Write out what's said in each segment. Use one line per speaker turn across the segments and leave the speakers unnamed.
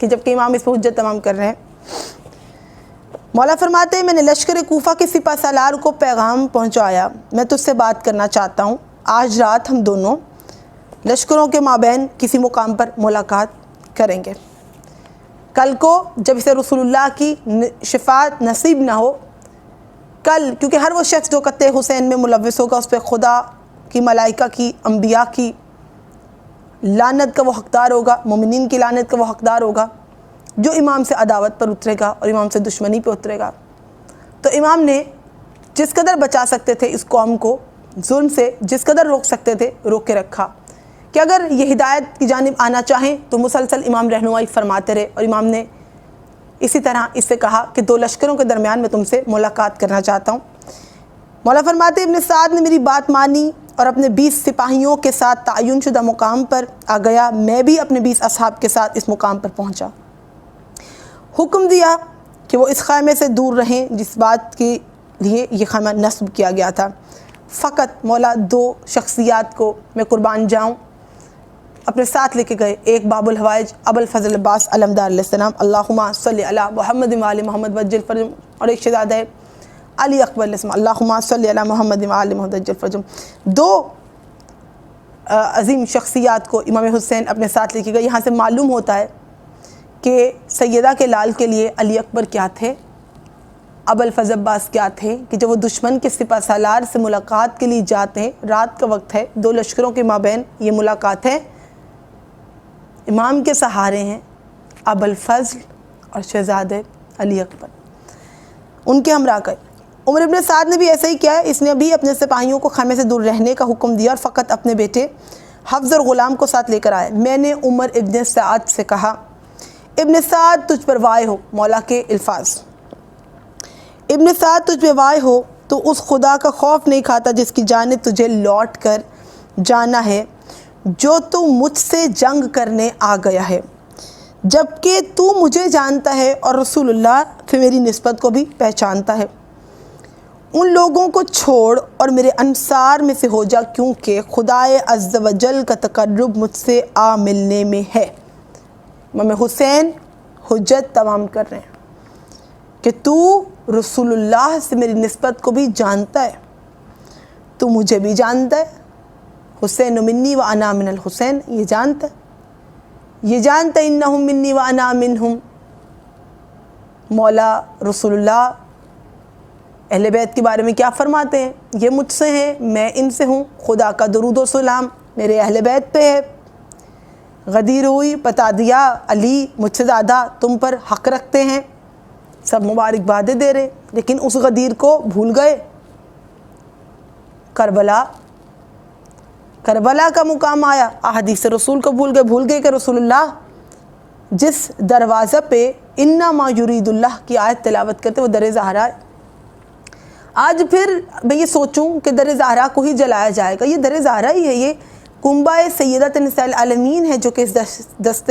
کہ جبکہ امام اس پہ حجت تمام کر رہے ہیں. مولا فرماتے ہیں میں نے لشکر کوفہ کے سپہ سالار کو پیغام پہنچایا، میں تجھ سے بات کرنا چاہتا ہوں. آج رات ہم دونوں لشکروں کے مابین کسی مقام پر ملاقات کریں گے. کل کو جب اسے رسول اللہ کی شفاعت نصیب نہ ہو، کل کیونکہ ہر وہ شخص جو قتل حسین میں ملوث ہوگا اس پہ خدا کی، ملائکہ کی، انبیاء کی لعنت کا وہ حقدار ہوگا، مومنین کی لعنت کا وہ حقدار ہوگا جو امام سے عداوت پر اترے گا اور امام سے دشمنی پہ اترے گا. تو امام نے جس قدر بچا سکتے تھے اس قوم کو ظلم سے، جس قدر روک سکتے تھے روک کے رکھا کہ اگر یہ ہدایت کی جانب آنا چاہیں تو مسلسل امام رہنمائی فرماتے رہے. اور امام نے اسی طرح اس سے کہا کہ 2 لشکروں کے درمیان میں تم سے ملاقات کرنا چاہتا ہوں. مولا فرماتے ابن سعد نے میری بات مانی اور اپنے 20 سپاہیوں کے ساتھ تعین شدہ مقام پر آ گیا. میں بھی اپنے 20 اصحاب کے ساتھ اس مقام پر پہنچا. حکم دیا کہ وہ اس خیمے سے دور رہیں جس بات کے لیے یہ خیمہ نصب کیا گیا تھا. فقط مولا 2 شخصیات کو میں قربان جاؤں اپنے ساتھ لے کے گئے. ایک باب الحوائج ابو الفضل عباس علمدار علیہ السلام، اللہم صلی علی محمد و آل محمد وجل فرجم، اور ایک شہزادہ ہے علی اکبر علیہ السلام، اللہم صلی علی محمد و آل محمد وجل فرجم. 2 عظیم شخصیات کو امام حسین اپنے ساتھ لے کے گئے. یہاں سے معلوم ہوتا ہے کہ سیدہ کے لال کے لیے علی اکبر کیا تھے، ابو الفضل عباس کیا تھے، کہ جب وہ دشمن کے سپہ سالار سے ملاقات کے لیے جاتے ہیں، رات کا وقت ہے، 2 لشکروں کے مابین یہ ملاقات ہے، امام کے سہارے ہیں ابو الفضل اور شہزادے علی اکبر، ان کے ہمراہ گئے. عمر ابن سعد نے بھی ایسا ہی کیا ہے. اس نے بھی اپنے سپاہیوں کو خیمے سے دور رہنے کا حکم دیا اور فقط اپنے بیٹے حفظ اور غلام کو ساتھ لے کر آئے. میں نے عمر ابن سعد سے کہا، ابن سعد تجھ پر وائے ہو. مولا کے الفاظ، ابن سعد تجھ پہ وائے ہو تو اس خدا کا خوف نہیں کھاتا جس کی جانب تجھے لوٹ کر جانا ہے، جو تو مجھ سے جنگ کرنے آ گیا ہے، جبکہ تو مجھے جانتا ہے اور رسول اللہ سے میری نسبت کو بھی پہچانتا ہے. ان لوگوں کو چھوڑ اور میرے انصار میں سے ہو جا، کیونکہ خدائے عز و جل کا تقرب مجھ سے آ ملنے میں ہے. امام حسین حجت تمام کر رہے ہیں کہ تو رسول اللہ سے میری نسبت کو بھی جانتا ہے، تو مجھے بھی جانتا ہے، حسین منی و انا من الحسین، یہ جانتا ہے، یہ جانتا ہے انہم منی و انا منہم. مولا رسول اللہ اہل بیت کے بارے میں کیا فرماتے ہیں؟ یہ مجھ سے ہیں، میں ان سے ہوں. خدا کا درود و سلام میرے اہل بیت پہ ہے. غدیر ہوئی، بتا دیا علی مجھ سے زیادہ تم پر حق رکھتے ہیں، سب مبارکبادیں دے رہے، لیکن اس غدیر کو بھول گئے. کربلا کا مقام آیا، احادیث رسول کو بھول گئے کہ رسول اللہ جس دروازہ پہ انما یرید اللہ کی آیت تلاوت کرتے وہ در زہرا ہے. آج پھر میں یہ سوچوں کہ در زہرا کو ہی جلایا جائے گا. یہ در زہرا ہی ہے، یہ کنبہ سیدۃ نساء العالمین ہے جو کہ اس دست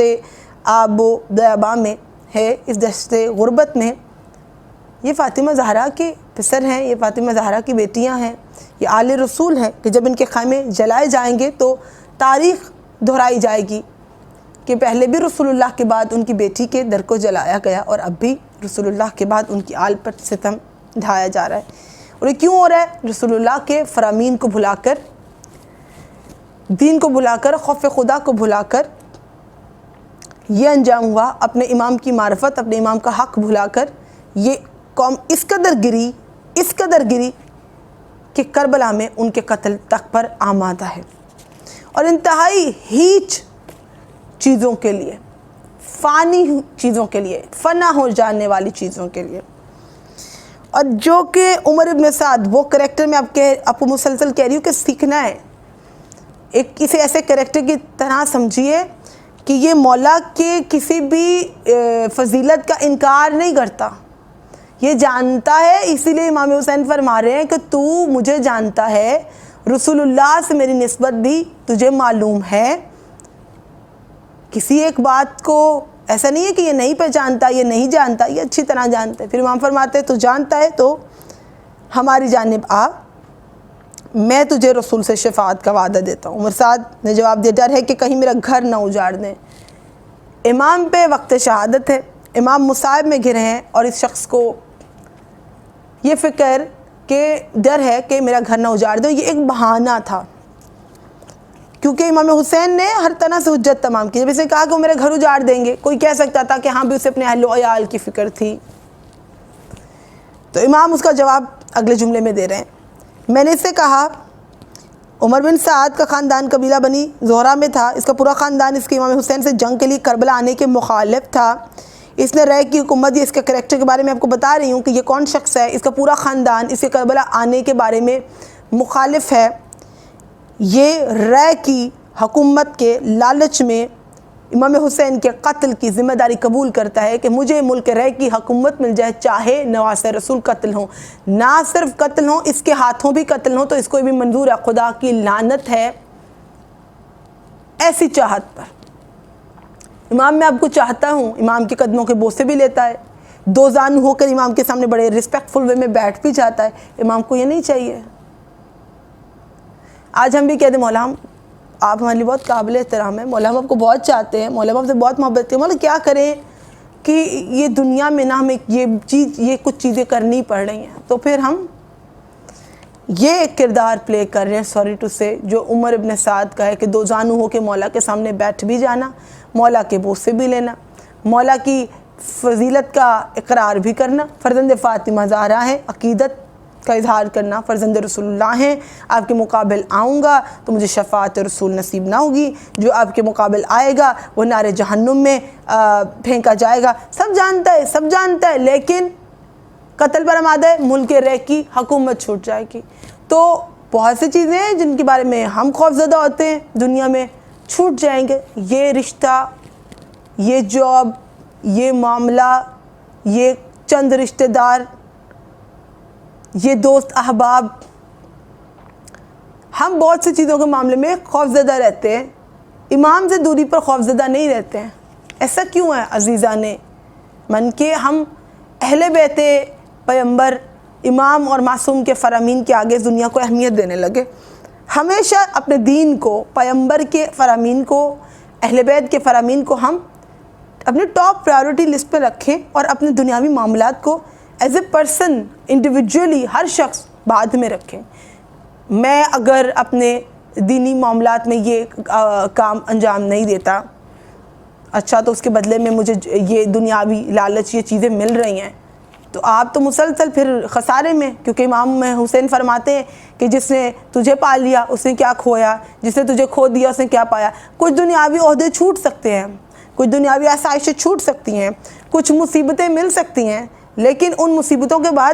آب و بیاباں میں ہے، اس دست غربت میں. یہ فاطمہ زہرا کے پسر ہیں، یہ فاطمہ زہرا کی بیٹیاں ہیں، یہ آل رسول ہیں کہ جب ان کے خیمے جلائے جائیں گے تو تاریخ دہرائی جائے گی کہ پہلے بھی رسول اللہ کے بعد ان کی بیٹی کے در کو جلایا گیا اور اب بھی رسول اللہ کے بعد ان کی آل پر ستم ڈھایا جا رہا ہے. اور یہ کیوں ہو رہا ہے؟ رسول اللہ کے فرامین کو بھلا کر، دین کو بھلا کر، خوف خدا کو بھلا کر یہ انجام ہوا. اپنے امام کی معرفت، اپنے امام کا حق بھلا کر یہ قوم اس قدر گری کہ کربلا میں ان کے قتل تک پر آمادہ ہے. اور انتہائی ہیچ چیزوں کے لیے، فانی چیزوں کے لیے، فنا ہو جانے والی چیزوں کے لیے. اور جو کہ عمر ابن سعد وہ کریکٹر میں آپ کو مسلسل کہہ رہی ہوں کہ سیکھنا ہے. اسے ایسے کریکٹر کی طرح سمجھیے کہ یہ مولا کے کسی بھی فضیلت کا انکار نہیں کرتا، یہ جانتا ہے. اسی لیے امام حسین فرما رہے ہیں کہ تو مجھے جانتا ہے، رسول اللہ سے میری نسبت بھی تجھے معلوم ہے. کسی ایک بات کو ایسا نہیں ہے کہ یہ نہیں پہچانتا، یہ نہیں جانتا، یہ اچھی طرح جانتا ہے. پھر امام فرماتے ہیں تو جانتا ہے تو ہماری جانب آ، میں تجھے رسول سے شفاعت کا وعدہ دیتا ہوں. عمر سعد نے جواب دیا، ڈر ہے کہ کہیں میرا گھر نہ اجاڑ دیں. امام پہ وقت شہادت ہے، امام مصائب میں گھرے ہیں اور اس شخص کو یہ فکر کہ ڈر ہے کہ میرا گھر نہ اجاڑ دو، یہ ایک بہانہ تھا، کیونکہ امام حسین نے ہر طرح سے حجت تمام کی۔ جب اسے کہا کہ وہ میرا گھر اجاڑ دیں گے، کوئی کہہ سکتا تھا کہ ہاں بھی اسے اپنے اہل و عیال کی فکر تھی، تو امام اس کا جواب اگلے جملے میں دے رہے ہیں، میں نے اس سے کہا عمر بن سعد کا خاندان قبیلہ بنی زہرہ میں تھا، اس کا پورا خاندان اس کے امام حسین سے جنگ کے لیے کربلا آنے کے مخالف تھا، اس نے رائے کی حکومت، یہ اس کے کریکٹر کے بارے میں آپ کو بتا رہی ہوں کہ یہ کون شخص ہے، اس کا پورا خاندان اس کے کربلا آنے کے بارے میں مخالف ہے، یہ رائے کی حکومت کے لالچ میں امام حسین کے قتل کی ذمہ داری قبول کرتا ہے کہ مجھے ملک رائے کی حکومت مل جائے، چاہے نواسہ رسول قتل ہوں، نہ صرف قتل ہوں، اس کے ہاتھوں بھی قتل ہوں تو اس کو بھی منظور ہے، خدا کی لعنت ہے ایسی چاہت پر۔ امام میں آپ کو چاہتا ہوں، امام کے قدموں کے بوسے بھی لیتا ہے، دو زانو ہو کر امام کے سامنے بڑے ریسپیکٹفل وے میں بیٹھ بھی جاتا ہے، امام کو یہ نہیں چاہیے۔ آج ہم بھی کہتے ہیں مولا آپ ہمارے لیے بہت قابل احترام ہیں، مولا ہم آپ کو بہت چاہتے ہیں، مولا ہم آپ سے بہت محبت کرتے ہیں، مولا کیا کریں کہ یہ دنیا میں نہ ہمیں یہ کچھ چیزیں کرنی پڑ رہی ہیں، تو پھر ہم یہ ایک کردار پلے کر رہے ہیں، سوری ٹو سے، جو عمر ابن سعد کا ہے کہ دو زانو ہو کے مولا کے سامنے بیٹھ بھی جانا، مولا کے بوسے بھی لینا، مولا کی فضیلت کا اقرار بھی کرنا، فرزند فاطمہ زہرا ہیں، عقیدت کا اظہار کرنا، فرزند رسول اللہ ہیں، آپ کے مقابل آؤں گا تو مجھے شفاعت رسول نصیب نہ ہوگی، جو آپ کے مقابل آئے گا وہ نار جہنم میں پھینکا جائے گا، سب جانتا ہے، لیکن قتل پر آمادہ ہے، ملک رے کی حکومت چھوٹ جائے گی۔ تو بہت سی چیزیں ہیں جن کے بارے میں ہم خوفزدہ ہوتے ہیں، دنیا میں چھوٹ جائیں گے، یہ رشتہ، یہ جاب، یہ معاملہ، یہ چند رشتہ دار، یہ دوست احباب، ہم بہت سی چیزوں کے معاملے میں خوفزدہ رہتے ہیں، امام سے دوری پر خوفزدہ نہیں رہتے ہیں۔ ایسا کیوں ہے عزیزان من کہ ہم اہل بیت پیغمبر امام اور معصوم کے فرامین کے آگے دنیا کو اہمیت دینے لگے؟ ہمیشہ اپنے دین کو، پیغمبر کے فرامین کو، اہل بیت کے فرامین کو ہم اپنے ٹاپ پرائیورٹی لسٹ پہ رکھیں اور اپنے دنیاوی معاملات کو ایز اے پرسن انڈیویجولی ہر شخص بعد میں رکھیں۔ میں اگر اپنے دینی معاملات میں یہ کام انجام نہیں دیتا، اچھا تو اس کے بدلے میں مجھے یہ دنیاوی لالچ، یہ چیزیں مل رہی ہیں، تو آپ تو مسلسل پھر خسارے میں، کیونکہ امام حسین فرماتے ہیں کہ جس نے تجھے پا لیا اس نے کیا کھویا، جس نے تجھے کھو دیا اس نے کیا پایا۔ کچھ دنیاوی عہدے چھوٹ سکتے ہیں، کچھ دنیاوی آسائشیں چھوٹ سکتی ہیں، کچھ مصیبتیں مل سکتی ہیں، لیکن ان مصیبتوں کے بعد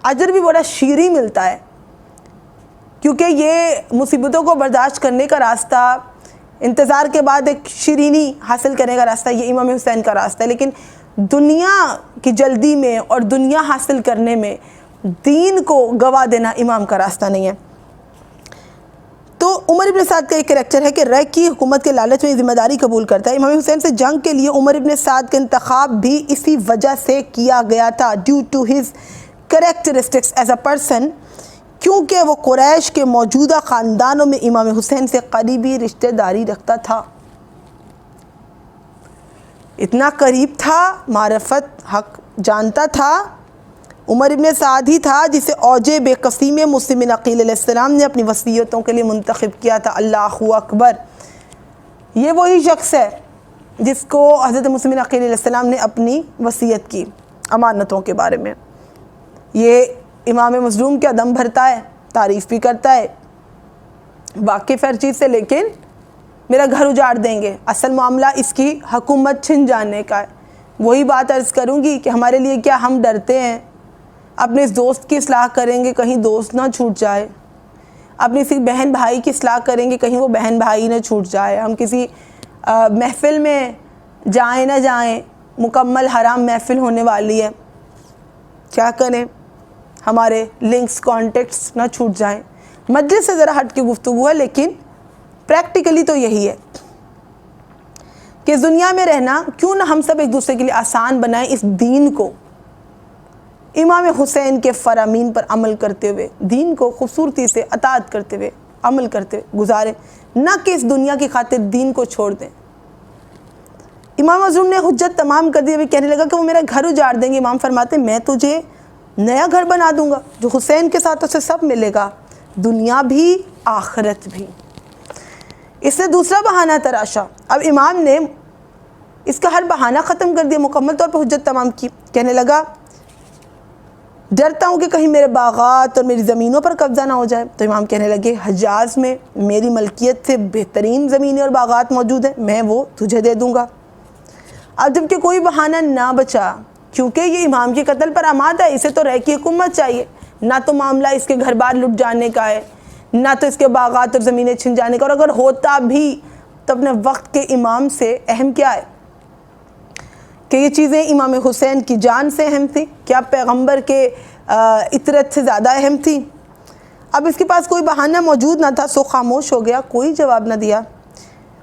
اجر بھی بڑا شیریں ملتا ہے، کیونکہ یہ مصیبتوں کو برداشت کرنے کا راستہ، انتظار کے بعد ایک شیرینی حاصل کرنے کا راستہ، یہ امام حسین کا راستہ ہے۔ لیکن دنیا کی جلدی میں اور دنیا حاصل کرنے میں دین کو گوا دینا امام کا راستہ نہیں ہے۔ تو عمر ابن سعد کا ایک کریکٹر ہے کہ رائے کی حکومت کے لالچ میں ذمہ داری قبول کرتا ہے۔ امام حسین سے جنگ کے لیے عمر ابن سعد کا انتخاب بھی اسی وجہ سے کیا گیا تھا، due to his characteristics as a person, کیونکہ وہ قریش کے موجودہ خاندانوں میں امام حسین سے قریبی رشتہ داری رکھتا تھا، اتنا قریب تھا، معرفت حق جانتا تھا۔ عمر ابن سعد ہی تھا جسے اوج بے قسی میں مسلم بن عقیل علیہ السلام نے اپنی وصیتوں کے لیے منتخب کیا تھا۔ اللہ اکبر، یہ وہی شخص ہے جس کو حضرت مسلم بن عقیل علیہ السلام نے اپنی وصیت کی امانتوں کے بارے میں۔ یہ امام مظلوم کیا دم بھرتا ہے، تعریف بھی کرتا ہے، واقف ہر چیز سے، لیکن میرا گھر اجاڑ دیں گے، اصل معاملہ اس کی حکومت چھن جانے کا ہے۔ وہی بات عرض کروں گی کہ ہمارے لیے کیا ہم ڈرتے ہیں، اپنے اس دوست کی اصلاح کریں گے کہیں دوست نہ چھوٹ جائے، اپنی کسی بہن بھائی کی اصلاح کریں گے کہیں وہ بہن بھائی نہ چھوٹ جائے، ہم کسی محفل میں جائیں نہ جائیں، مکمل حرام محفل ہونے والی ہے، کیا کریں، ہمارے لنکس کانٹیکٹس نہ چھوٹ جائیں۔ مجلس سے ذرا ہٹ کے گفتگو ہے، لیکن پریکٹیکلی تو یہی ہے کہ دنیا میں رہنا کیوں نہ ہم سب ایک دوسرے کے لیے آسان بنائیں، اس دین کو امام حسین کے فرامین پر عمل کرتے ہوئے، دین کو خوبصورتی سے اطاعت کرتے ہوئے، عمل کرتے ہوئے گزاریں، نہ کہ اس دنیا کی خاطر دین کو چھوڑ دیں۔ امام معصوم نے حجت تمام کر دی، ابھی کہنے لگا کہ وہ میرا گھر اجاڑ دیں گے. امام فرماتے میں تجھے نیا گھر بنا دوں گا جو حسین کے ساتھ اسے سب ملے گا، دنیا بھی آخرت بھی. اس نے دوسرا بہانہ تراشا. اب امام نے اس کا ہر بہانہ ختم کر دیا، مکمل طور پر حجت تمام کی. کہنے لگا ڈرتا ہوں کہ کہیں میرے باغات اور میری زمینوں پر قبضہ نہ ہو جائے. تو امام کہنے لگے حجاز میں میری ملکیت سے بہترین زمینیں اور باغات موجود ہیں، میں وہ تجھے دے دوں گا. اب جب کہ کوئی بہانہ نہ بچا، کیونکہ یہ امام کے قتل پر آمادہ ہے، اسے تو رہ کی حکومت چاہیے، نہ تو معاملہ اس کے گھر بار لٹ جانے کا ہے، نہ تو اس کے باغات اور زمینیں چھن جانے کا، اور اگر ہوتا بھی تو اپنے وقت کے امام سے اہم کیا ہے کہ یہ چیزیں امام حسین کی جان سے اہم تھیں، کیا پیغمبر کے اطرت سے زیادہ اہم تھیں. اب اس کے پاس کوئی بہانہ موجود نہ تھا، سو خاموش ہو گیا، کوئی جواب نہ دیا.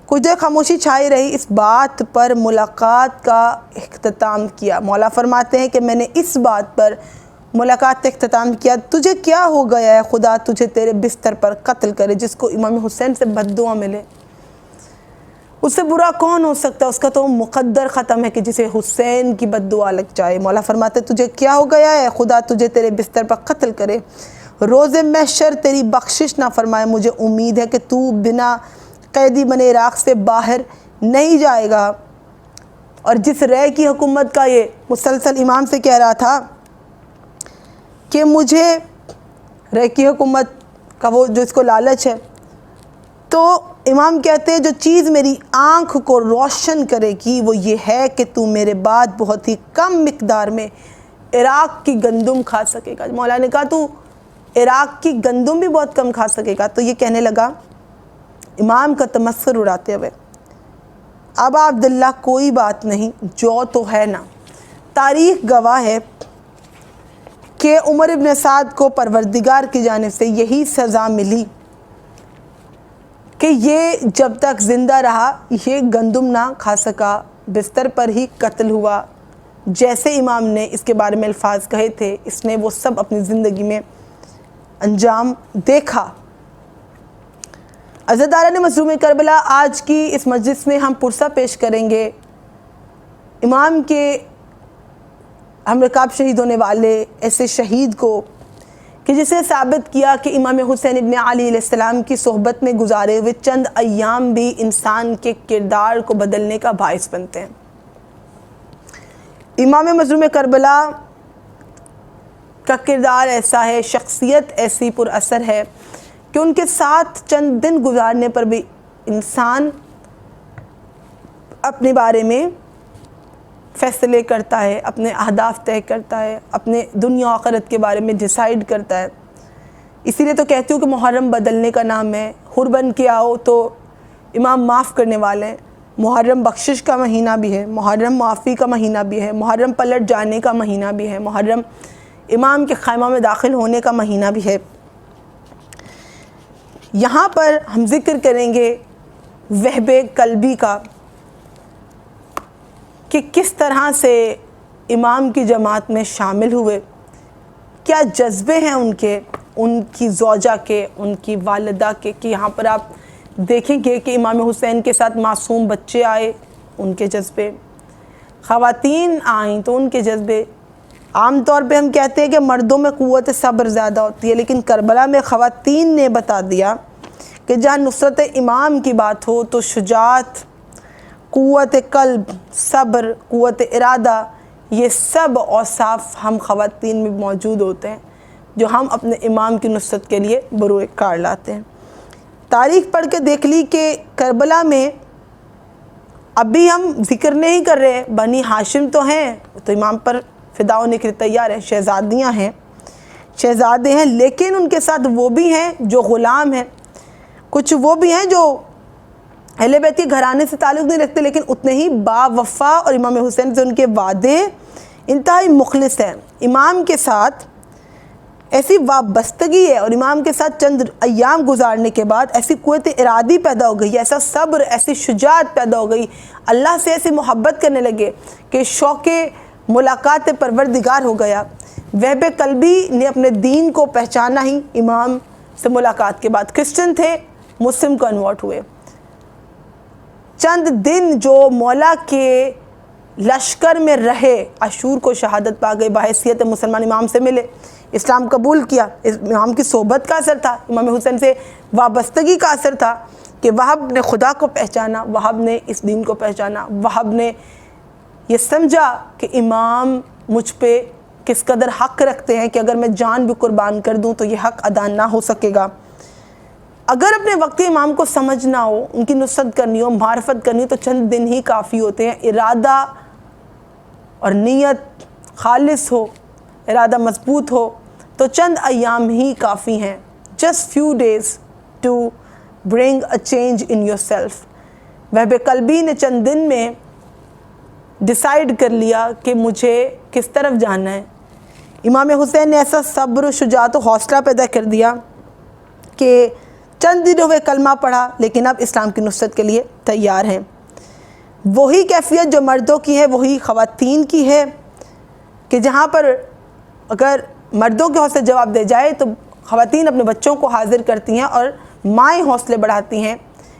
کچھ دیر خاموشی چھائی رہی. اس بات پر ملاقات کا اختتام کیا. مولا فرماتے ہیں کہ میں نے اس بات پر ملاقات کا اختتام کیا، تجھے کیا ہو گیا ہے، خدا تجھے تیرے بستر پر قتل کرے. جس کو امام حسین سے بد دعا ملے اس سے برا کون ہو سکتا ہے؟ اس کا تو مقدر ختم ہے کہ جسے حسین کی بد دعا لگ جائے. مولا فرماتے تجھے کیا ہو گیا ہے، خدا تجھے تیرے بستر پر قتل کرے، روز محشر تیری بخشش نہ فرمائے. مجھے امید ہے کہ تو بنا قیدی بنے عراق سے باہر نہیں جائے گا. اور جس رے کی حکومت کا یہ مسلسل امام سے کہہ رہا تھا کہ مجھے رے کی حکومت کا وہ جو اس کو لالچ ہے، تو امام کہتے ہیں جو چیز میری آنکھ کو روشن کرے گی وہ یہ ہے کہ تو میرے بعد بہت ہی کم مقدار میں عراق کی گندم کھا سکے گا. مولا نے کہا تو عراق کی گندم بھی بہت کم کھا سکے گا. تو یہ کہنے لگا امام کا تمسخر اڑاتے ہوئے، اب عبداللہ کوئی بات نہیں، جو تو ہے نا. تاریخ گواہ ہے کہ عمر ابن سعد کو پروردگار کی جانب سے یہی سزا ملی کہ یہ جب تک زندہ رہا یہ گندم نہ کھا سکا، بستر پر ہی قتل ہوا. جیسے امام نے اس کے بارے میں الفاظ کہے تھے اس نے وہ سب اپنی زندگی میں انجام دیکھا. عزیزداران مظلوم کربلا، آج کی اس مجلس میں ہم پرسہ پیش کریں گے امام کے ہم رکاب شہید ہونے والے ایسے شہید کو کہ جسے ثابت کیا کہ امام حسین ابن علی علیہ السلام کی صحبت میں گزارے ہوئے چند ایام بھی انسان کے کردار کو بدلنے کا باعث بنتے ہیں. امام مظلوم کربلا کا کردار ایسا ہے، شخصیت ایسی پر اثر ہے کہ ان کے ساتھ چند دن گزارنے پر بھی انسان اپنے بارے میں فیصلے کرتا ہے، اپنے اہداف طے کرتا ہے، اپنے دنیا و آخرت کے بارے میں ڈیسائیڈ کرتا ہے. اسی لیے تو کہتی ہوں کہ محرم بدلنے کا نام ہے. حر بن کے آؤ تو امام معاف کرنے والے ہیں. محرم بخشش کا مہینہ بھی ہے، محرم معافی کا مہینہ بھی ہے، محرم پلٹ جانے کا مہینہ بھی ہے، محرم امام کے خیمہ میں داخل ہونے کا مہینہ بھی ہے. یہاں پر ہم ذکر کریں گے وہب قلبی کا کہ کس طرح سے امام کی جماعت میں شامل ہوئے، کیا جذبے ہیں ان کی زوجہ کے، ان کی والدہ کے. کہ یہاں پر آپ دیکھیں گے کہ امام حسین کے ساتھ معصوم بچے آئے، ان کے جذبے، خواتین آئیں تو ان کے جذبے. عام طور پہ ہم کہتے ہیں کہ مردوں میں قوت صبر زیادہ ہوتی ہے، لیکن کربلا میں خواتین نے بتا دیا کہ جہاں نصرت امام کی بات ہو تو شجاعت، قوت قلب، صبر، قوت ارادہ، یہ سب اوصاف ہم خواتین میں موجود ہوتے ہیں جو ہم اپنے امام کی نصرت کے لیے بروئے کار لاتے ہیں. تاریخ پڑھ کے دیکھ لی کہ کربلا میں ابھی ہم ذکر نہیں کر رہے، بنی ہاشم تو ہیں، تو امام پر فدا ہونے کے لیے تیار ہیں، شہزادیاں ہیں، شہزادے ہیں، لیکن ان کے ساتھ وہ بھی ہیں جو غلام ہیں، کچھ وہ بھی ہیں جو اہل بیت کے گھرانے سے تعلق نہیں رکھتے لیکن اتنے ہی با وفا اور امام حسین سے ان کے وعدے انتہائی مخلص ہیں. امام کے ساتھ ایسی وابستگی ہے اور امام کے ساتھ چند ایام گزارنے کے بعد ایسی قوت ارادی پیدا ہو گئی، ایسا صبر، ایسی شجاعت پیدا ہو گئی، اللہ سے ایسی محبت کرنے لگے کہ شوق ملاقات پروردگار ہو گیا. وہب قلبی نے اپنے دین کو پہچانا ہی امام سے ملاقات کے بعد. کرسچن تھے، مسلم کنورٹ ہوئے. چند دن جو مولا کے لشکر میں رہے، عاشور کو شہادت پا گئے، بحیثیت مسلمان امام سے ملے، اسلام قبول کیا۔ امام کی صحبت کا اثر تھا، امام حسین سے وابستگی کا اثر تھا کہ وہب نے خدا کو پہچانا، وہب نے اس دین کو پہچانا، وہب نے یہ سمجھا کہ امام مجھ پہ کس قدر حق رکھتے ہیں کہ اگر میں جان بھی قربان کر دوں تو یہ حق ادا نہ ہو سکے گا۔ اگر اپنے وقتی امام کو سمجھنا ہو، ان کی نصرت کرنی ہو، معرفت کرنی ہو، تو چند دن ہی کافی ہوتے ہیں۔ ارادہ اور نیت خالص ہو، ارادہ مضبوط ہو تو چند ایام ہی کافی ہیں۔ just few days to bring a change in yourself۔ وہب قلبی نے چند دن میں ڈیسائیڈ کر لیا کہ مجھے کس طرف جانا ہے۔ امام حسین نے ایسا صبر و شجاعت و حوصلہ پیدا کر دیا کہ چند دن ہوئے کلمہ پڑھا لیکن اب اسلام کی نصرت کے لیے تیار ہیں۔ وہی کیفیت جو مردوں کی ہے وہی خواتین کی ہے کہ جہاں پر اگر مردوں کے حوصلے جواب دے جائے تو خواتین اپنے بچوں کو حاضر کرتی ہیں اور مائیں حوصلے بڑھاتی ہیں۔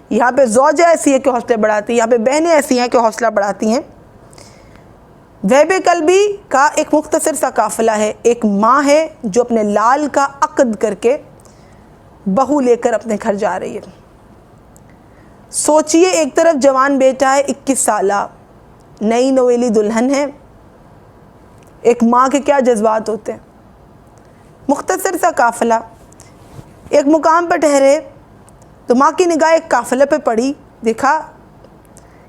یہاں پہ زوجہ ایسی ہے کہ حوصلے بڑھاتی ہیں، یہاں پہ بہنیں ایسی ہیں کہ حوصلہ بڑھاتی ہیں۔ وہب قلبی کا ایک مختصر سا قافلہ ہے، ایک ماں ہے جو اپنے لال کا عقد کر کے بہو لے کر اپنے گھر جا رہی ہے۔ سوچئے ایک طرف جوان بیٹا ہے 21 سالہ، نئی نویلی دلہن ہے، ایک ماں کے کیا جذبات ہوتے ہیں۔ مختصر سا قافلہ ایک مقام پر ٹھہرے تو ماں کی نگاہ ایک قافلے پہ پڑی، دیکھا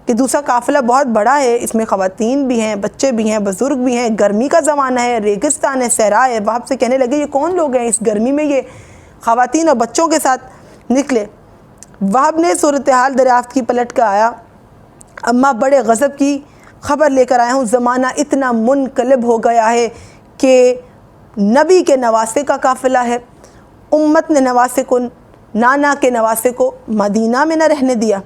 کہ دوسرا قافلہ بہت بڑا ہے، اس میں خواتین بھی ہیں، بچے بھی ہیں، بزرگ بھی ہیں، گرمی کا زمانہ ہے، ریگستان ہے، صحرا ہے۔ وہاں سے کہنے لگے یہ کون لوگ ہیں اس گرمی میں یہ خواتین اور بچوں کے ساتھ نکلے۔ وہب نے صورتحال دریافت کی، پلٹ کر آیا، اماں بڑے غضب کی خبر لے کر آیا ہوں، زمانہ اتنا منقلب ہو گیا ہے کہ نبی کے نواسے کا قافلہ ہے، امت نے نواسے کو، نانا کے نواسے کو مدینہ میں نہ رہنے دیا۔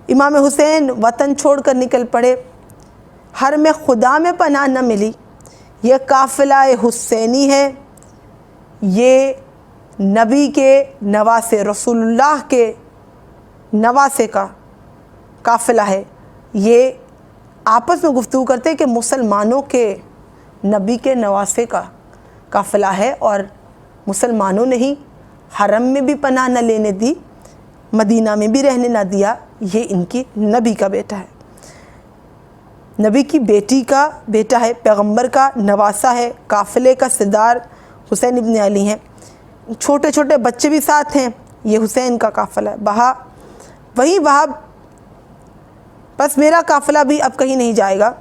امام حسین وطن چھوڑ کر نکل پڑے، ہر میں خدا میں پناہ نہ ملی۔ یہ قافلہ حسینی ہے، یہ نبی کے نواسے، رسول اللہ کے نواسے کا قافلہ ہے۔ یہ آپس میں گفتگو کرتے کہ مسلمانوں کے نبی کے نواسے کا قافلہ ہے، اور مسلمانوں نے ہی حرم میں بھی پناہ نہ لینے دی، مدینہ میں بھی رہنے نہ دیا، یہ ان کی نبی کا بیٹا ہے، نبی کی بیٹی کا بیٹا ہے، پیغمبر کا نواسا ہے۔ قافلے کا سردار حسین ابن علی ہیں، چھوٹے چھوٹے بچے بھی ساتھ ہیں، یہ حسین کا قافلہ ہے۔ وہیں وہب بس میرا قافلہ بھی اب کہیں نہیں جائے گا۔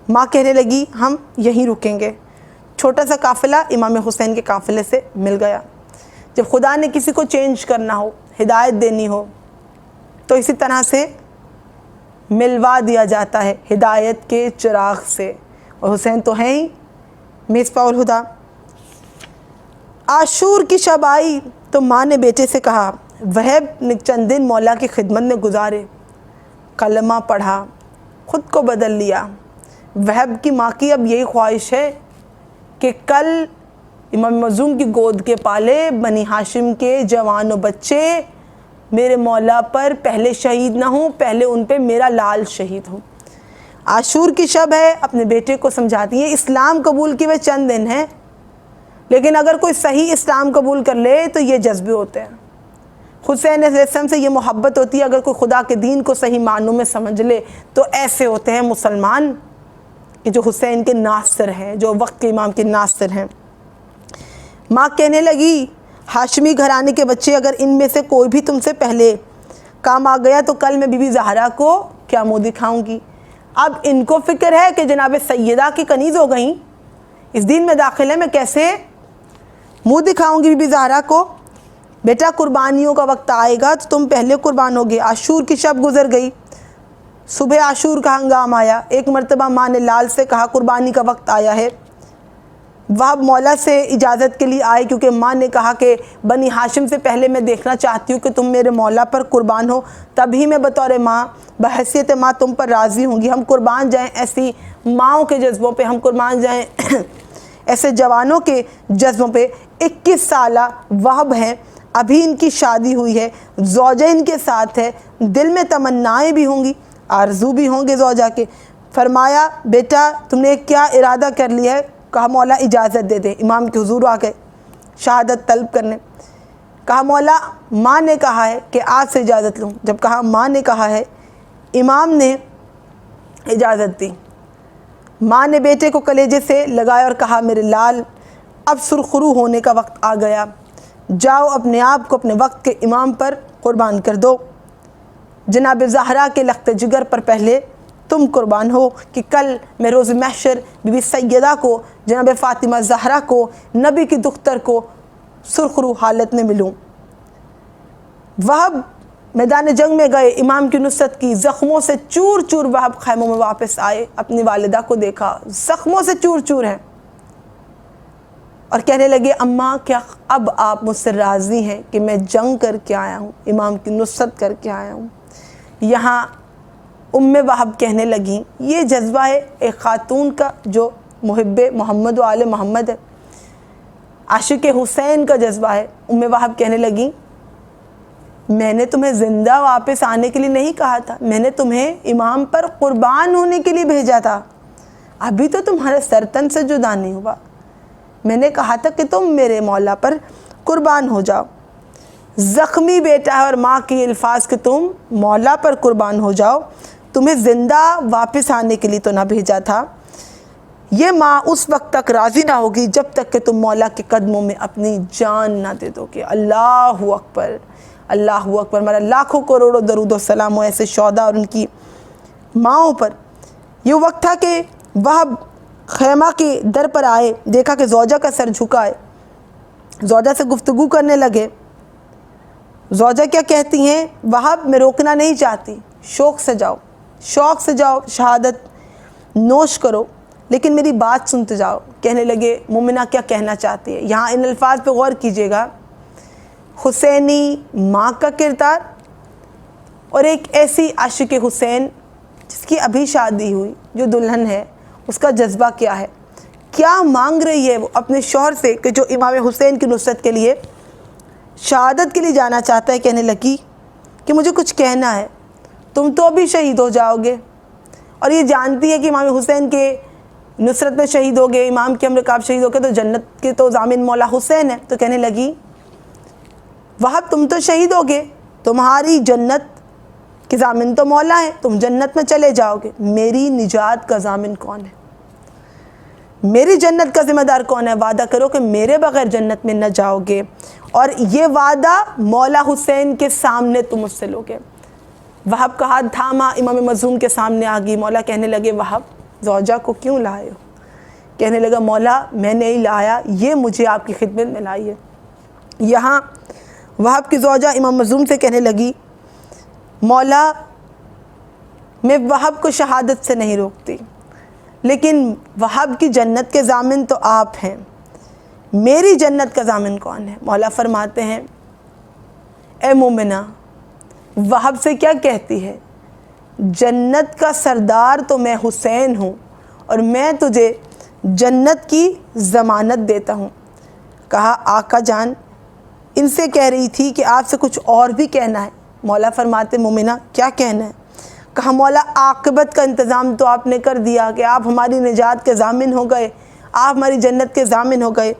ماں کہنے لگی ہم یہیں رکیں گے۔ چھوٹا سا قافلہ امام حسین کے قافلے سے مل گیا۔ جب خدا نے کسی کو چینج کرنا ہو، ہدایت دینی ہو، تو اسی طرح سے ملوا دیا جاتا ہے ہدایت کے چراغ سے، اور حسین تو ہیں ہی مصباح الہدیٰ۔ عاشور کی شب آئی تو ماں نے بیٹے سے کہا، وہب نے چند دن مولا کی خدمت میں گزارے، کلمہ پڑھا، خود کو بدل لیا۔ وہب کی ماں کی اب یہی خواہش ہے کہ کل امام معصوم کی گود کے پالے بنی ہاشم کے جوان و بچے میرے مولا پر پہلے شہید نہ ہوں، پہلے ان پہ میرا لال شہید ہو۔ عاشور کی شب ہے، اپنے بیٹے کو سمجھاتی ہیں اسلام قبول کی وہ چند دن ہیں، لیکن اگر کوئی صحیح اسلام قبول کر لے تو یہ جذبے ہوتے ہیں۔ حسین علیہ السلام سے یہ محبت ہوتی ہے، اگر کوئی خدا کے دین کو صحیح معنوں میں سمجھ لے تو ایسے ہوتے ہیں مسلمان کہ جو حسین کے ناصر ہیں، جو وقت کے امام کے ناصر ہیں۔ ماں کہنے لگی ہاشمی گھرانے کے بچے اگر ان میں سے کوئی بھی تم سے پہلے کام آ گیا تو کل میں بی بی زہرا کو کیا منہ دکھاؤں گی۔ اب ان کو فکر ہے کہ جناب سیدہ کی کنیز ہو گئیں، اس دین میں داخل ہے، میں کیسے منہ دکھاؤں گی بی بی زہرا کو۔ بیٹا قربانیوں کا وقت آئے گا تو تم پہلے قربان ہوگے۔ عاشور کی شب گزر گئی، صبح عاشور کا ہنگام آیا۔ ایک مرتبہ ماں نے لال سے کہا قربانی کا وقت آیا ہے۔ وہب مولا سے اجازت کے لیے آئے کیونکہ ماں نے کہا کہ بنی ہاشم سے پہلے میں دیکھنا چاہتی ہوں کہ تم میرے مولا پر قربان ہو، تبھی میں بطور ماں، بحیثیت ماں تم پر راضی ہوں گی۔ ہم قربان جائیں ایسی ماؤں کے جذبوں پہ، ہم قربان جائیں ایسے جوانوں کے جذبوں پہ۔ 21 سالہ وہب ہیں، ابھی ان کی شادی ہوئی ہے، زوجہ ان کے ساتھ ہے، دل میں تمنائیں بھی ہوں گی، آرزو بھی ہوں گے زوجہ کے۔ فرمایا بیٹا تم نے کیا ارادہ کر لیا ہے؟ کہا مولا اجازت دے دیں۔ امام کے حضور آ گئے شہادت طلب کرنے۔ کہا مولا ماں نے کہا ہے کہ آپ سے اجازت لوں۔ جب کہا ماں نے کہا ہے، امام نے اجازت دی۔ ماں نے بیٹے کو کلیجے سے لگایا اور کہا میرے لال اب سرخرو ہونے کا وقت آ گیا، جاؤ اپنے آپ کو اپنے وقت کے امام پر قربان کر دو۔ جناب زہرا کے لخت جگر پر پہلے تم قربان ہو کہ کل میں روز محشر بی بی سیدہ کو، جناب فاطمہ زہرا کو، نبی کی دختر کو سرخرو حالت میں ملوں۔ وہب میدان جنگ میں گئے، امام کی نصرت کی، زخموں سے چور چور وہب خیموں میں واپس آئے، اپنی والدہ کو دیکھا زخموں سے چور چور ہیں، اور کہنے لگے اماں کیا اب آپ مجھ سے راضی ہیں کہ میں جنگ کر کے آیا ہوں، امام کی نصرت کر کے آیا ہوں۔ یہاں وہب کہنے لگیں، یہ جذبہ ہے ایک خاتون کا جو محب محمد و آل محمد ہے، عاشق حسین کا جذبہ ہے۔ وہب کہنے لگیں میں نے تمہیں زندہ واپس آنے کے لیے نہیں کہا تھا، میں نے تمہیں امام پر قربان ہونے کے لیے بھیجا تھا، ابھی تو تمہارے سرتن سے جدا نہیں ہوا، میں نے کہا تھا کہ تم میرے مولا پر قربان ہو جاؤ۔ زخمی بیٹا ہے اور ماں کی الفاظ کہ تم مولا پر قربان ہو جاؤ، تمہیں زندہ واپس آنے کے لیے تو نہ بھیجا تھا۔ یہ ماں اس وقت تک راضی نہ ہوگی جب تک کہ تم مولا کے قدموں میں اپنی جان نہ دے دو گے۔ اللہ اکبر، اللہ اکبر۔ ہمارا لاکھوں کروڑوں درود و سلام ہو ایسے شہداء اور ان کی ماؤں پر۔ یہ وقت تھا کہ وہب خیمہ کے در پر آئے، دیکھا کہ زوجہ کا سر جھکا ہے، زوجہ سے گفتگو کرنے لگے۔ زوجہ کیا کہتی ہیں؟ وہب میں روکنا نہیں چاہتی، شوق سے جاؤ، شوق سے جاؤ، شہادت نوش کرو، لیکن میری بات سنتے جاؤ۔ کہنے لگے مومنہ کیا کہنا چاہتی ہے؟ یہاں ان الفاظ پہ غور کیجیے گا، حسینی ماں کا کردار اور ایک ایسی عاشق حسین جس کی ابھی شادی ہوئی، جو دلہن ہے، اس کا جذبہ کیا ہے، کیا مانگ رہی ہے وہ اپنے شوہر سے کہ جو امام حسین کی نصرت کے لیے، شہادت کے لیے جانا چاہتا ہے۔ کہنے لگی کہ مجھے کچھ کہنا ہے، تم تو ابھی شہید ہو جاؤ گے، اور یہ جانتی ہے کہ امام حسین کے نصرت میں شہید ہو گئے، امام کے ہم رکاب شہید ہو گئے تو جنت کے تو ضامن مولا حسین ہے۔ تو کہنے لگی وہب تم تو شہید ہو گے، تمہاری جنت کے ضامن تو مولا ہے، تم جنت میں چلے جاؤ گے، میری نجات کا ضامن کون ہے؟ میری جنت کا ذمہ دار کون ہے؟ وعدہ کرو کہ میرے بغیر جنت میں نہ جاؤ گے، اور یہ وعدہ مولا حسین کے سامنے تم مجھ سے لوگے۔ وہب کا ہاتھ تھاما، امام مظلوم کے سامنے آ گئی۔ مولا کہنے لگے وہب زوجہ کو کیوں لائے ہو؟ کہنے لگا مولا میں نہیں لایا، یہ مجھے آپ کی خدمت میں لائی ہے۔ یہاں وہب کی زوجہ امام مظلوم سے کہنے لگی مولا میں وہب کو شہادت سے نہیں روکتی، لیکن وہب کی جنت کے ضامن تو آپ ہیں، میری جنت کا ضامن کون ہے؟ مولا فرماتے ہیں اے مومنہ وہب سے کیا کہتی ہے؟ جنت کا سردار تو میں حسین ہوں، اور میں تجھے جنت کی ضمانت دیتا ہوں۔ کہا آقا جان ان سے کہہ رہی تھی کہ آپ سے کچھ اور بھی کہنا ہے۔ مولا فرماتے مومنہ کیا کہنا ہے؟ کہا مولا عاقبت کا انتظام تو آپ نے کر دیا کہ آپ ہماری نجات کے ضامن ہو گئے، آپ ہماری جنت کے ضامن ہو گئے،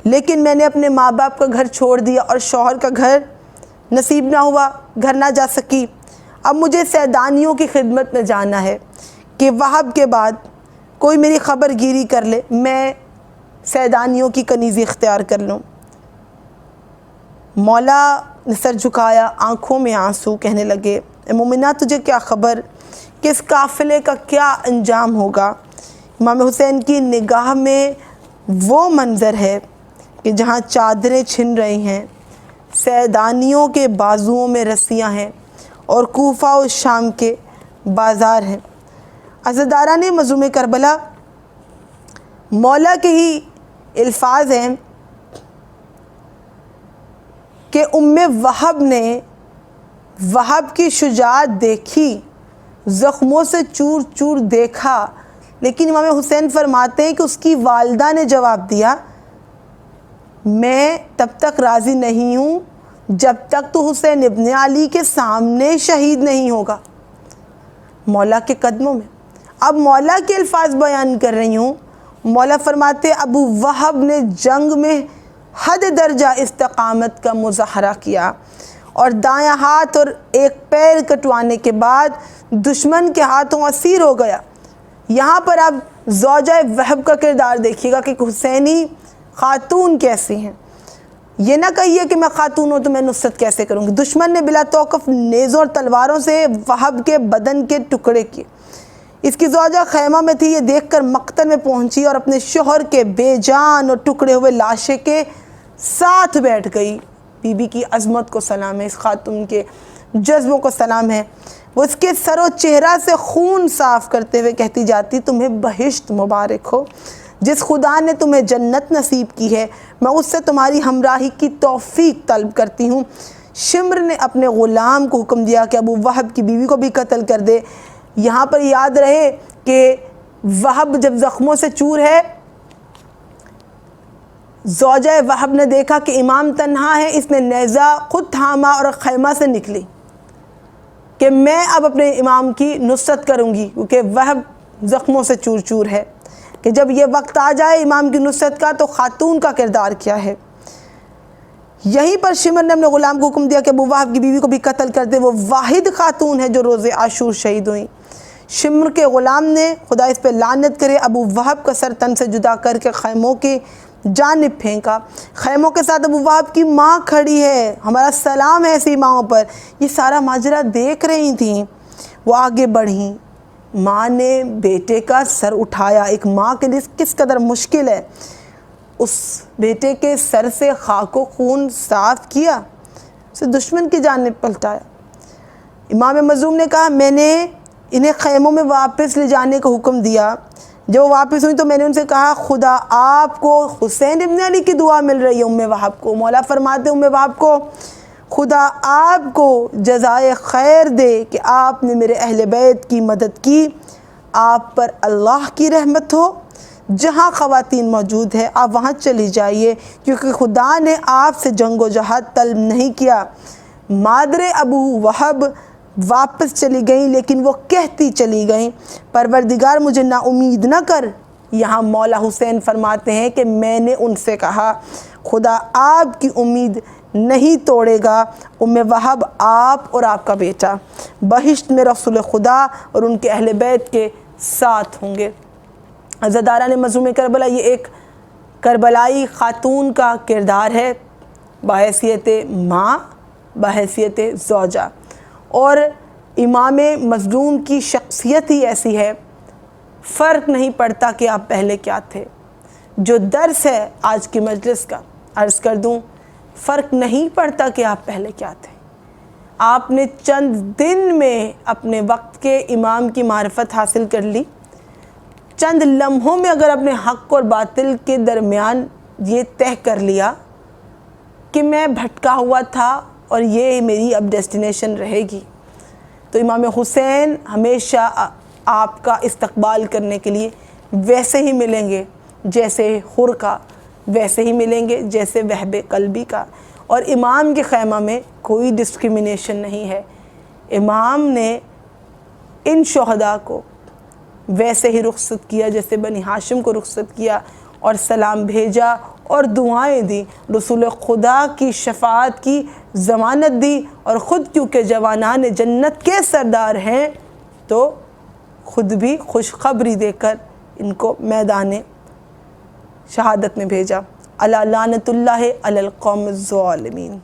لیکن میں نے اپنے ماں باپ کا گھر چھوڑ دیا اور شوہر کا گھر نصیب نہ ہوا، گھر نہ جا سکی۔ اب مجھے سیدانیوں کی خدمت میں جانا ہے کہ وہب کے بعد کوئی میری خبر گیری کر لے، میں سیدانیوں کی کنیزی اختیار کر لوں۔ مولا نے سر جھکایا، آنکھوں میں آنسو، کہنے لگے اے مومنہ تجھے کیا خبر کہ اس قافلے کا کیا انجام ہوگا؟ امام حسین کی نگاہ میں وہ منظر ہے کہ جہاں چادریں چھن رہی ہیں، سیدانیوں کے بازوؤں میں رسیاں ہیں، اور کوفہ و شام کے بازار ہیں۔ عزاداران مظلوم کربلا مولا کے ہی الفاظ ہیں کہ وہب نے وہب کی شجاعت دیکھی، زخموں سے چور چور دیکھا، لیکن امام حسین فرماتے ہیں کہ اس کی والدہ نے جواب دیا میں تب تک راضی نہیں ہوں جب تک تو حسین ابن علی کے سامنے شہید نہیں ہوگا، مولا کے قدموں میں۔ اب مولا کے الفاظ بیان کر رہی ہوں۔ مولا فرماتے ابو وہب نے جنگ میں حد درجہ استقامت کا مظاہرہ کیا اور دایاں ہاتھ اور ایک پیر کٹوانے کے بعد دشمن کے ہاتھوں اسیر ہو گیا۔ یہاں پر آپ زوجہ وہب کا کردار دیکھیے گا کہ حسینی خاتون کیسی ہیں۔ یہ نہ کہیے کہ میں خاتون ہوں تو میں نصرت کیسے کروں گی۔ دشمن نے بلا توقف نیزوں اور تلواروں سے وہب کے بدن کے ٹکڑے کیے۔ اس کی زوجہ خیمہ میں تھی، یہ دیکھ کر مقتل میں پہنچی اور اپنے شوہر کے بے جان اور ٹکڑے ہوئے لاشے کے ساتھ بیٹھ گئی۔ بی بی کی عظمت کو سلام ہے، اس خاتون کے جذبوں کو سلام ہے۔ وہ اس کے سر و چہرہ سے خون صاف کرتے ہوئے کہتی جاتی تمہیں بہشت مبارک ہو، جس خدا نے تمہیں جنت نصیب کی ہے، میں اس سے تمہاری ہمراہی کی توفیق طلب کرتی ہوں۔ شمر نے اپنے غلام کو حکم دیا کہ ابو وہب کی بیوی کو بھی قتل کر دے۔ یہاں پر یاد رہے کہ وہب جب زخموں سے چور ہے، زوجہ وہب نے دیکھا کہ امام تنہا ہے، اس نے نیزہ خود تھاما اور خیمہ سے نکلی کہ میں اب اپنے امام کی نصرت کروں گی، کیونکہ وہب زخموں سے چور چور ہے کہ جب یہ وقت آ جائے امام کی نصرت کا تو خاتون کا کردار کیا ہے۔ یہیں پر شمر نے اپنے غلام کو حکم دیا کہ ابو وہب کی بیوی کو بھی قتل کر دے، وہ واحد خاتون ہے جو روز عاشور شہید ہوئیں۔ شمر کے غلام نے خدا اس پہ لعنت کرے ابو وہب کا سر تن سے جدا کر کے خیموں کی جانب پھینکا۔ خیموں کے ساتھ ابو وہب کی ماں کھڑی ہے، ہمارا سلام ہے ایسی ماؤں پر، یہ سارا ماجرا دیکھ رہی تھیں۔ وہ آگے بڑھیں، ماں نے بیٹے کا سر اٹھایا۔ ایک ماں کے لیے کس قدر مشکل ہے، اس بیٹے کے سر سے خاک و خون صاف کیا، اسے دشمن کی جانب پلٹایا۔ امام مظلوم نے کہا میں نے انہیں خیموں میں واپس لے جانے کا حکم دیا۔ جب وہ واپس ہوئی تو میں نے ان سے کہا خدا آپ کو حسین ابن علی کی دعا مل رہی ہے ام وہب کو۔ مولا فرماتے ام وہب کو خدا آپ کو جزائے خیر دے کہ آپ نے میرے اہل بیت کی مدد کی، آپ پر اللہ کی رحمت ہو، جہاں خواتین موجود ہیں آپ وہاں چلی جائیے، کیونکہ خدا نے آپ سے جنگ و جہاد طلب نہیں کیا۔ مادر ابو وہب واپس چلی گئیں، لیکن وہ کہتی چلی گئیں پروردگار مجھے نا امید نہ کر۔ یہاں مولا حسین فرماتے ہیں کہ میں نے ان سے کہا خدا آپ کی امید نہیں توڑے گا، ام وہب آپ اور آپ کا بیٹا بہشت میں رسول خدا اور ان کے اہل بیت کے ساتھ ہوں گے۔ عزاداران مظلوم کربلا، یہ ایک کربلائی خاتون کا کردار ہے بحیثیت ماں، بحیثیت زوجہ، اور امام مظلوم کی شخصیت ہی ایسی ہے، فرق نہیں پڑتا کہ آپ پہلے کیا تھے۔ جو درس ہے آج کی مجلس کا عرض کر دوں، فرق نہیں پڑتا کہ آپ پہلے کیا تھے۔ آپ نے چند دن میں اپنے وقت کے امام کی معرفت حاصل کر لی، چند لمحوں میں اگر اپنے حق اور باطل کے درمیان یہ طے کر لیا کہ میں بھٹکا ہوا تھا اور یہ میری اب ڈیسٹینیشن رہے گی، تو امام حسین ہمیشہ آپ کا استقبال کرنے کے لیے ویسے ہی ملیں گے جیسے حر کا، ویسے ہی ملیں گے جیسے وہب قلبی کا۔ اور امام کے خیمہ میں کوئی ڈسکرمنیشن نہیں ہے۔ امام نے ان شہداء کو ویسے ہی رخصت کیا جیسے بنی ہاشم کو رخصت کیا، اور سلام بھیجا اور دعائیں دی، رسول خدا کی شفاعت کی ضمانت دی، اور خود کیونکہ جوانان جنت کے سردار ہیں تو خود بھی خوشخبری دے کر ان کو میدان شہادت میں بھیجا۔ الا لعنت اللہ علی القوم الظالمین۔